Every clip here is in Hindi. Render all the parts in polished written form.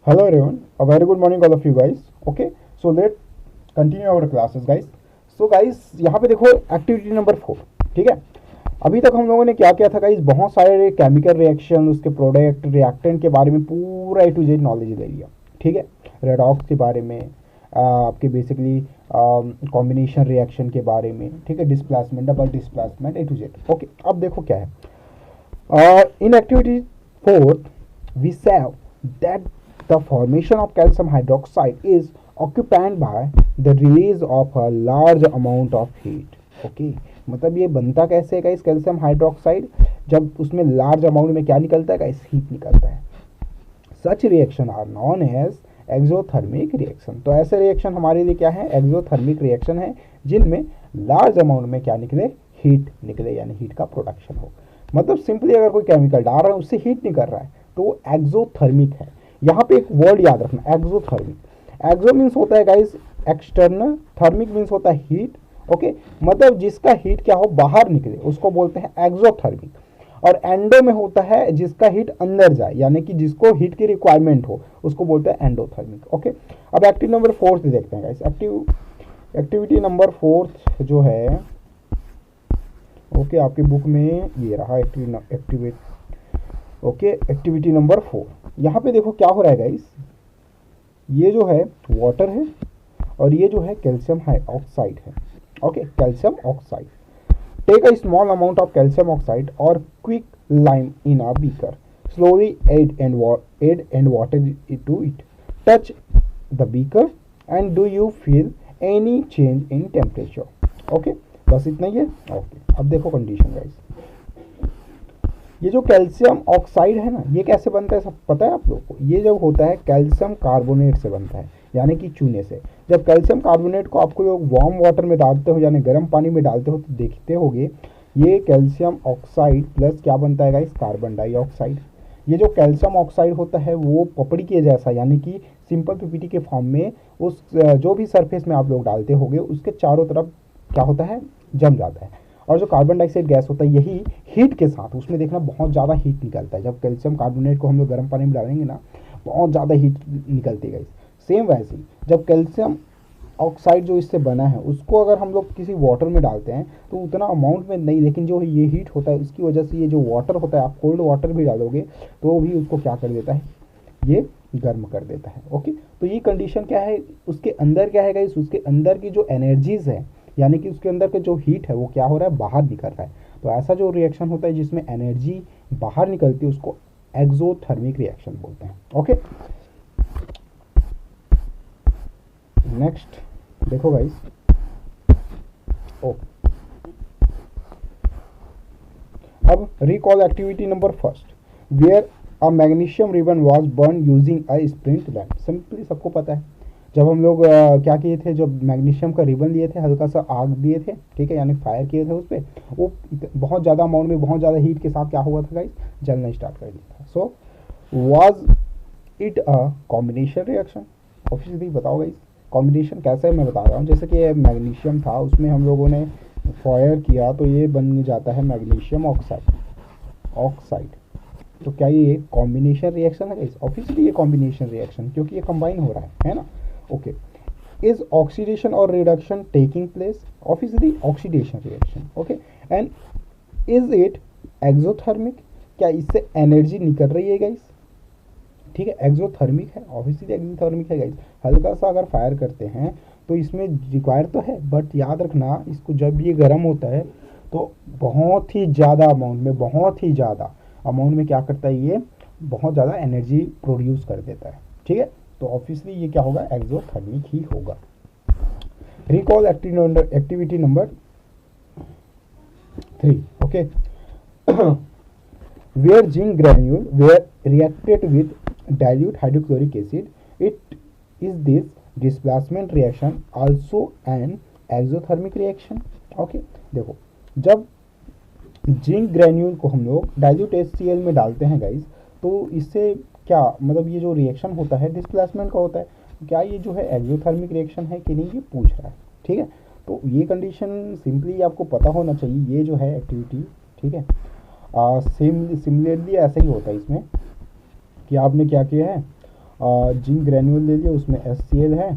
Hello everyone, a very good morning all of you guys. Okay, so let's continue our classes guys. So guys यहाँ पे देखो एक्टिविटी नंबर 4. ठीक है, अभी तक हम लोगों ने क्या किया था गाइस, बहुत सारे केमिकल रिएक्शन, उसके प्रोडक्ट रिएक्टेंट के बारे में पूरा ए टू जेड नॉलेज ले लिया. ठीक है, रेडॉक्स के बारे में, आपके बेसिकली कॉम्बिनेशन रिएक्शन के बारे में. ठीक है, displacement, double displacement, A to Z. Okay, अब देखो क्या है. In activity 4 we say that the formation of calcium hydroxide is occupied by the release of a large amount of heat. Okay, मतलब ये बनता कैसे है गाइस कैल्शियम हाइड्रोक्साइड, जब उसमें लार्ज अमाउंट में क्या निकलता है गाइस, हीट निकलता है. Such reaction are known as exothermic reaction. तो ऐसे रिएक्शन हमारे लिए क्या है, एक्सोथर्मिक रिएक्शन है, जिनमें लार्ज अमाउंट में क्या निकले, हीट निकले, यानी हीट का प्रोडक्शन हो. मतलब सिंपली अगर कोई केमिकल डाल रहा है उससे हीट निकल रहा है तो वो एक्सोथर्मिक है. यहाँ पे एक वर्ड याद रखना, एक्सोथर्मिक. एक्सो मीन्स होता है गाइस एक्सटर्नल, थर्मिक मीन्स होता है हीट. ओके, मतलब जिसका हीट क्या हो, बाहर निकले, उसको बोलते हैं एक्सोथर्मिक. और एंडो में होता है जिसका हीट अंदर जाए, यानी कि जिसको हीट की रिक्वायरमेंट हो, उसको बोलते हैं एंडोथर्मिक. ओके, अब एक्टिविटी नंबर 4 देखते हैं गाइस. एक्टिविटी नंबर 4 जो है, ओके, आपकी बुक में ये रहा एक्टिविटी नंबर 4. यहाँ पे देखो क्या हो रहा है गाइस, ये जो है वाटर है और ये जो है कैल्शियम ऑक्साइड है. Okay, calcium oxide. Take a small amount of calcium oxide और quick lime in a beaker. Slowly add and water to it. Touch the beaker and do you feel any change in temperature. Okay, बस इतना ही है. ओके, अब देखो कंडीशन गाइस. ये जो कैल्शियम ऑक्साइड है ना, ये कैसे बनता है सब पता है आप लोगों को. ये जब होता है कैल्शियम कार्बोनेट से बनता है, यानी कि चूने से. जब कैल्शियम कार्बोनेट को आपको लोग वार्म वाटर में डालते हो, यानी गर्म पानी में डालते हो, तो देखते होगे ये कैल्शियम ऑक्साइड प्लस क्या बनता है गाइस, कार्बन डाइऑक्साइड. ये जो कैल्शियम ऑक्साइड होता है वो पपड़ी के जैसा, यानी कि सिंपल पीपीटी के फॉर्म में उस जो भी सरफेस में आप लोग डालते होगे उसके चारों तरफ क्या होता है, जम जाता है. और जो कार्बन डाइऑक्साइड गैस होता है, यही हीट के साथ उसमें देखना बहुत ज़्यादा हीट निकलता है. जब कैल्शियम कार्बोनेट को हम लोग गर्म पानी में डालेंगे ना, बहुत ज़्यादा हीट निकलती है. सेम वैसे ही जब कैल्शियम ऑक्साइड जो इससे बना है उसको अगर हम लोग किसी वाटर में डालते हैं तो उतना अमाउंट में नहीं, लेकिन जो ये हीट होता है उसकी वजह से ये जो वाटर होता है, आप कोल्ड वाटर भी डालोगे तो वो भी उसको क्या कर देता है, ये गर्म कर देता है. ओके, तो ये कंडीशन क्या है, उसके अंदर क्या है गाइस, उसके अंदर की जो एनर्जीज है, यानी कि उसके अंदर का जो हीट है वो क्या हो रहा है, बाहर निकल रहा है. तो ऐसा जो रिएक्शन होता है जिसमें एनर्जी बाहर निकलती है उसको एक्सोथर्मिक रिएक्शन बोलते हैं. ओके, नेक्स्ट देखो गाइस. ओके, अब recall activity number 1 where a magnesium ribbon was burn using a splint lamp. Simply सबको पता है, जब हम लोग क्या किए थे, जब मैग्नीशियम का रिबन लिए थे, हल्का सा आग दिए थे, ठीक है, यानी फायर किए थे उस पर, वो बहुत ज़्यादा अमाउंट में, बहुत ज़्यादा हीट के साथ क्या हुआ था गाइस, जलना स्टार्ट कर दिया था. So was it a combination reaction. Obviously बताओ गाइस, कॉम्बिनेशन कैसे है मैं बता रहा हूँ. जैसे कि मैग्नीशियम था, उसमें हम लोगों ने फायर किया तो ये बन जाता है मैग्नीशियम ऑक्साइड. तो क्या ये कॉम्बिनेशन रिएक्शन है गाइस? ऑब्वियसली ये कॉम्बिनेशन रिएक्शन, क्योंकि ये कंबाइन हो रहा है ना. ओके, इज ऑक्सीडेशन और reduction taking place? Obviously oxidation reaction. Okay, and is it exothermic? क्या इससे एनर्जी निकल रही है गाइस? ठीक है, एक्सोथर्मिक है, ऑब्वियसली एक्सोथर्मिक है गाइस. हल्का सा अगर फायर करते हैं तो इसमें रिक्वायर तो है, बट याद रखना इसको जब ये गर्म होता है तो बहुत ही ज़्यादा अमाउंट में, बहुत ही ज़्यादा अमाउंट में क्या करता है, ये बहुत ज़्यादा एनर्जी प्रोड्यूस कर देता है. ठीक है, तो ऑब्वियसली ये क्या होगा, एक्सोथर्मिक ही होगा. Recall activity number 3. Okay, where zinc granule were reacted with dilute hydrochloric acid, it is this displacement reaction also an exothermic reaction. Okay, देखो जब जिंक ग्रेन्यूल को हम लोग डाइल्यूट HCl में डालते हैं गाइस, तो इससे क्या मतलब ये जो रिएक्शन होता है डिस्प्लेसमेंट का होता है. क्या ये जो है एक्सोथर्मिक रिएक्शन है कि नहीं, ये पूछ रहा है. ठीक है, तो ये कंडीशन सिंपली आपको पता होना चाहिए. ये जो है एक्टिविटी, ठीक है, सिमिलरली ऐसा ही होता है इसमें कि आपने क्या किया है, जिंक ग्रेन्यूल ले लिया, उसमें HCl है।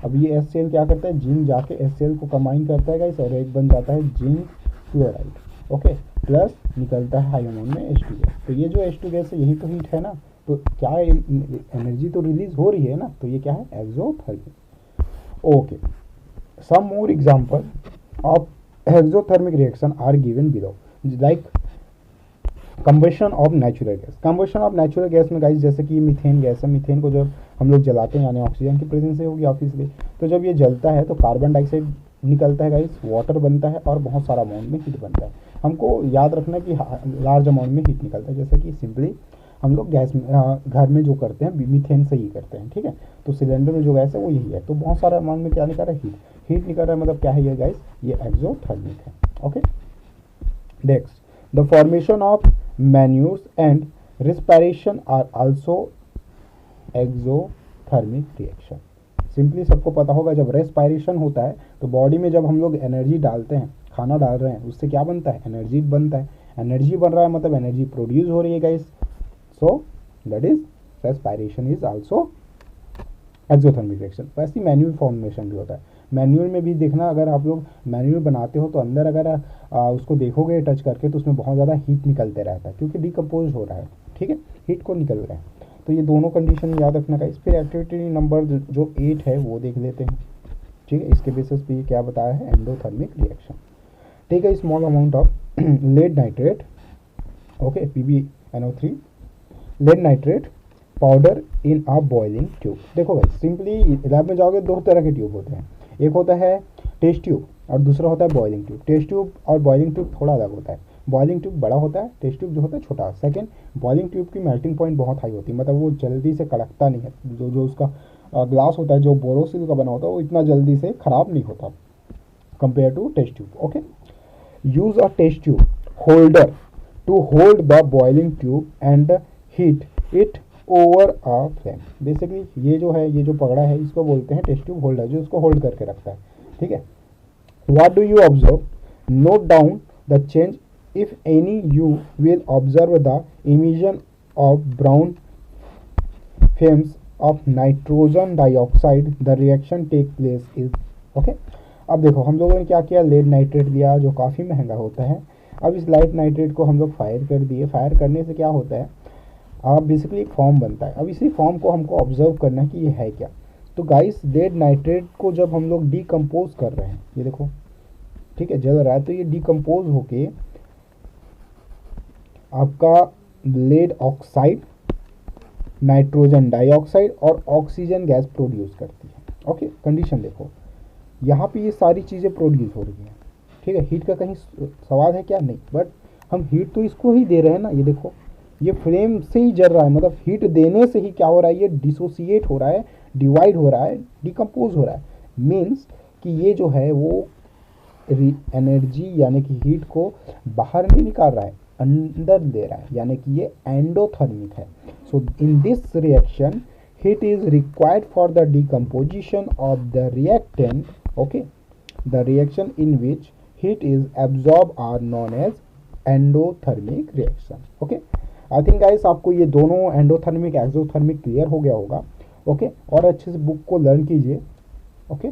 अब ये HCl क्या करता है, जिंक जाके HCl को कंबाइन करता है गाइस और एक बन जाता है जिंक क्लोराइड, ओके, प्लस निकलता है हाई अमाउंट में H2 गैस। तो ये जो H2 गैस है यही तो हीट है ना, तो क्या एनर्जी तो रिलीज हो रही है ना, तो ये क्या है, exothermic. Okay, some more example of exothermic reaction are given below, like combustion of natural gas. Combustion of natural gas में गाइस जैसे कि मीथेन गैस है, मीथेन को जब हम लोग जलाते हैं यानी ऑक्सीजन की प्रेजेंस से होगी ऑब्वियसली, तो जब ये जलता है तो कार्बन डाइऑक्साइड निकलता है गाइस, वाटर बनता है और बहुत सारा अमाउंट में हीट बनता है। हमको याद रखना कि लार्ज अमाउंट में हीट निकलता है, जैसे कि सिंपली हम लोग गैस घर में जो करते हैं मीथेन से ही करते हैं, ठीक है। तो सिलेंडर में जो गैस है वो यही है, तो बहुत सारा अमाउंट में क्या निकल रहा है, हीट निकल रहा है, मतलब क्या है ये गाइस, ये एक्सोथर्मिक है। Okay, next, the formation of manures and respiration are also exothermic reaction. Simply सबको पता होगा जब रेस्पायरेशन होता है तो बॉडी में जब हम लोग एनर्जी डालते हैं, खाना डाल रहे हैं, उससे क्या बनता है, एनर्जी बनता है। एनर्जी बन रहा है मतलब एनर्जी प्रोड्यूस हो रही है guys, so that is respiration is also exothermic reaction. वैसे मैन्यूल फॉर्मेशन भी होता है। मैन्यूल में भी देखना, अगर आप लोग मैन्यूल बनाते हो तो अंदर अगर उसको देखोगे टच करके तो उसमें बहुत ज़्यादा हीट निकलते रहता है क्योंकि डिकम्पोज हो रहा है, ठीक है, हीट को निकल रहा है। तो ये दोनों कंडीशन याद रखना गाइस। फिर एक्टिविटी नंबर जो 8 है वो देख लेते हैं, ठीक है। इसके बेसिस पे ये क्या बताया है, endothermic reaction. Take a small amount of lead nitrate, okay, PbNO3 lead nitrate powder in a boiling tube. देखो भाई सिंपली लैब में जाओगे दो तरह के ट्यूब होते हैं, एक होता है टेस्ट ट्यूब और दूसरा होता है बॉइलिंग ट्यूब। टेस्ट ट्यूब और बॉइलिंग ट्यूब थोड़ा अलग होता है, बॉइलिंग ट्यूब बड़ा होता है, टेस्ट ट्यूब जो होता है छोटा। सेकंड, बॉइलिंग ट्यूब की मेल्टिंग पॉइंट बहुत हाई होती है, मतलब वो जल्दी से कड़कता नहीं है, जो उसका ग्लास होता है जो बोरोसिल का बना होता है वो इतना जल्दी से ख़राब नहीं होता compare to test tube. Okay, use a test tube holder to hold the boiling tube and heat it over a flame. Basically ये जो है, ये जो पकड़ा है इसको बोलते हैं टेस्ट ट्यूब होल्डर, जो इसको होल्ड करके रखता है, ठीक है। What do you observe, note down the change if any, you will observe the emission of brown flames of nitrogen dioxide, the reaction take place is, okay. अब देखो हम लोगों ने क्या किया, लेड नाइट्रेट लिया जो काफ़ी महंगा होता है। अब इस लेड नाइट्रेट को हम लोग फायर कर दिए। फायर करने से क्या होता है, अब बेसिकली एक फॉर्म बनता है। अब इसी फॉर्म को हमको ऑब्जर्व करना है कि ये है क्या। तो गाइस लेड नाइट्रेट को जब हम लोग डिकम्पोज कर रहे हैं, ये देखो, ठीक है, जल रहा है, तो ये डिकम्पोज होके आपका लेड ऑक्साइड, नाइट्रोजन डाइऑक्साइड और ऑक्सीजन गैस प्रोड्यूस करती है। ओके, कंडीशन देखो, यहाँ पे ये सारी चीज़ें प्रोड्यूस हो रही हैं, ठीक है। हीट का कहीं सवाल है क्या, नहीं, बट हम हीट तो इसको ही दे रहे हैं ना। ये देखो ये फ्लेम से ही जल रहा है, मतलब हीट देने से ही क्या हो रहा है, ये डिसोसिएट हो रहा है, डिवाइड हो रहा है, डिकम्पोज हो रहा है। मीन्स कि ये जो है वो एनर्जी यानी कि हीट को बाहर नहीं निकाल रहा है, अंदर दे रहा है, यानी कि ये एंडोथर्मिक है। So in this reaction heat is required for the decomposition of the reactant, okay. The reaction in which heat is absorbed are known as endothermic reaction, okay. I think guys आपको ये दोनों एंडोथर्मिक एक्सोथर्मिक क्लियर हो गया होगा, ओके। और अच्छे से बुक को लर्न कीजिए, ओके।